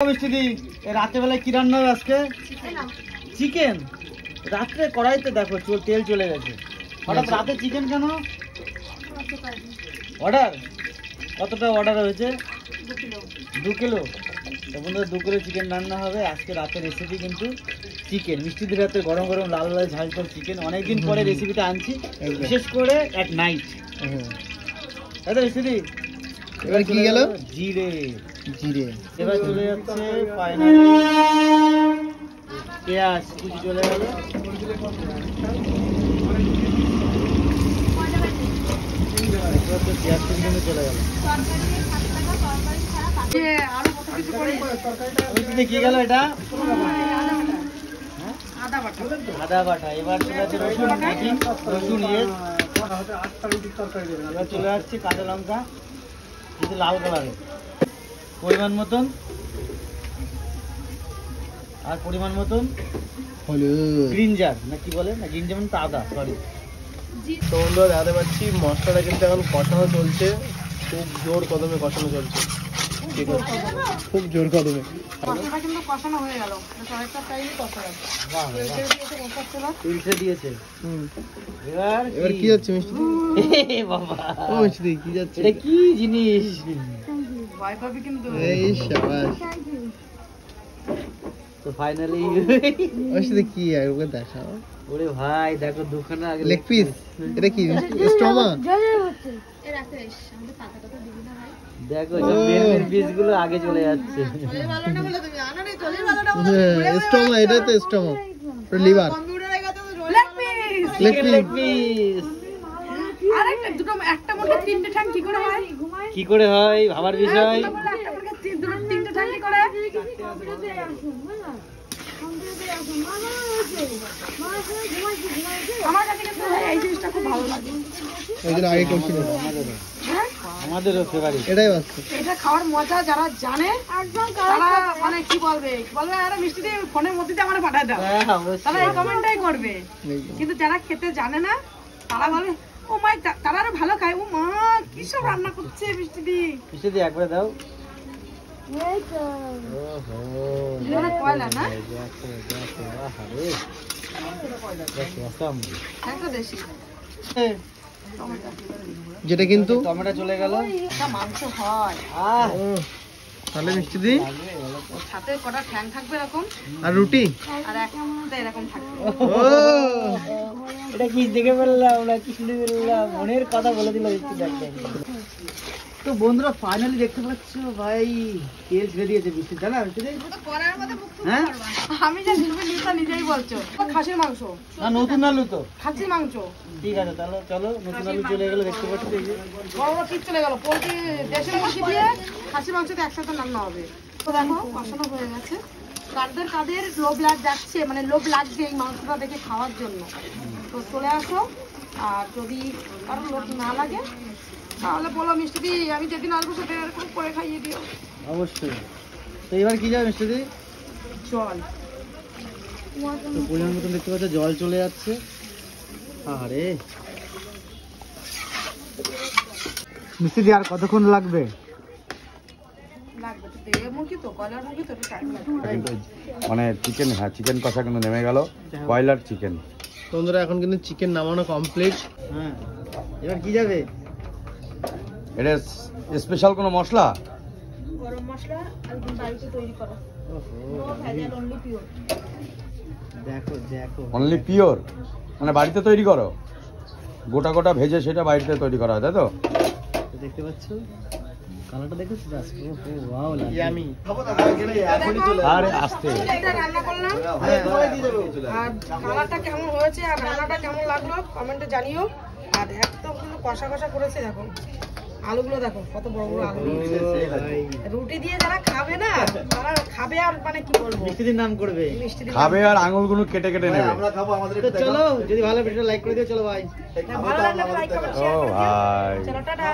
রাতের বেলায় কি রান্না হবে আজকে? চিকেন। রাত্রে কড়াইতে দেখো তেল চলে গেছে, হঠাৎ রাতে চিকেন কেন? অর্ডার কতটা অর্ডার হয়েছে? 2 কিলো। বন্ধুরা 2 কিলো চিকেন রান্না হবে আজকে রাতের রেসিপি কিন্তু চিকেন। মিষ্টিদের রাতে গরম গরম লাল লাল ঝাল ঝাল চিকেন, অনেকদিন পরে রেসিপিটা আনছি, বিশেষ করে এট নাইট। তাই রেসিপি এবার কি গেল? জিরে। এবার চলে যাচ্ছে ফাইনালি পেঁয়াজ কুচি চলে গেল। পেঁয়াজ কুচি চলে গেল। কি গেল এটা? আদা বাটা। এবার চলে যাচ্ছে রসুন। এবার চলে যাচ্ছে কাঁচা লঙ্কা, কিন্তু লাল কালারের, পরিমাণ মতন, আর পরিমাণ মতন গ্রিনজার না কি বলে না, গ্রিনজার মানে তো আদা, সরি। তো বন্ধুরা দেখাতে পাচ্ছি মশলাটা কিন্তু এখন কষানো চলছে, খুব জোর কদমে কষানো চলছে, খুব জোর কদমে। মশলাটা কিন্তু কষানো হয়ে গেল, কয়েকটা টাইমই কষানো দিয়েছে। এবার কি যাচ্ছে মিষ্টি? বাবা ও মিষ্টি কি যাচ্ছে? এটা কি জিনিস? ভয় পাবি কিন্তু। এই শাবাশ। তো ফাইনালি মিষ্টি কি আর ওকে দেখাও। ওরে ভাই দেখো দুখানা আগে লেগ পিস। এটা কি স্টোমা? দেখো মেন পিসগুলো আগে চলে যাচ্ছে। স্টোমা, এটা তো স্টোমা, লিভার, লেগ পিস। আরেকটা দুটো একটা মোটা তিনটে ঠ্যাং কি করে হয় ভাবার বিষয়। তিনটে ঠ্যাং কি করে? আমার কাছে কিন্তু এই জিনিসটা খুব ভালো লাগে। ওই জন্য আগে করছিল। আমাদেরও ফেভারিট এটাই বাস্তব। এটা খাওয়ার মজা যারা জানে তারা মানে কি বলবে আরে মিষ্টি দিয়ে ফোনের মধ্যে দিয়ে আমার পাঠায় দাও, তারা এই কমেন্টটাই করবে। কিন্তু যারা খেতে জানে না তারা বলে ও মা, তারা আরো ভালো খায়, ও মা কি সব রান্না করছে মিষ্টি দিয়ে একবারে দাও। কয়লা না যেটা কিন্তু টমেটো চলে গেল, মাংস হয়। তাহলে মিষ্টি দি সাথে কটা ঠ্যাং থাকবে এরকম, আর রুটি, আর একটা এরকম থাকবে। এটা কি দেখে ফেললাম না, কি শুনে ফেললাম, মনের কথা বলে দিল। তো বন্ধুরা ফাইনালি দেখতে পাচ্ছ ভাই তেল ছেড়ে দিয়েছে বৃষ্টি, তাই না? হ্যাঁ আমি জানি তুমি নিজেই বলছো খাসির মাংস না, নতুন আলু তো খাসির মাংস। ঠিক আছে তাহলে চলো, নতুন আলু চলে গেলো দেখতে পাচ্ছি। বড় বড় পিস চলে গেল, পোলট্রি দেশি মুরগি দিয়ে খাসির মাংসতে একসাথে রান্না হবে। তো দেখো কষানো হয়ে গেছে, কাদের লোভ যাচ্ছে, মানে লোভ লাগছে এই মাংসটা দেখে খাওয়ার জন্য, তো চলে আসো। আর যদি কারো লোভ না লাগে তাহলে বলো মিষ্টি দি, আমি যেদিন আসবো সেটা এরকম করে খাইয়ে দিও। অবশ্যই। তো এবার কি যাবে মিষ্টি দি? জল। তো পরিমাণ মতন দেখতে পাচ্ছ জল চলে যাচ্ছে। আরে মিষ্টি দি আর কতক্ষণ লাগবে? মানে চিকেন, হ্যাঁ চিকেন কষা কিন্তু নেমে গেল, ব্রয়লার চিকেন। বন্ধুরা এখন কিন্তু চিকেন নামানো কমপ্লিট। হ্যাঁ এবার কি যাবে? এটা স্পেশাল কোনো মশলা? গরম মশলা একদম বাড়িতে তৈরি করা, অনলি পিওর। দেখো অনলি পিওর মানে বাড়িতে তৈরি করো, গোটা গোটা ভেজে সেটা বাড়িতে তৈরি করা হয়, তাই তো? দেখতে পাচ্ছ কালারটা দেখেছো? Just wow yummy. আরে আস্তে এটা রান্না করলাম, আর কালারটা কেমন হয়েছে আর রান্নাটা কেমন লাগলো কমেন্টে জানিও। আর একদম কিন্তু কষা কষা করেছে, দেখো আলুগুলো দেখো কত বড় বড় আলু। রুটি দিয়ে যারা খাবে না তারা খাবে, আর মানে কি বলবো, মিষ্টির নাম করবে, খাবে আর আঙুলগুলো কেটে কেটে নেবে। চলো যদি ভালো ভিডিও লাইক করে দিও। চলো ভাই, ভালো লাগলে লাইক কমেন্ট শেয়ার করে দিও। চলো টাটা।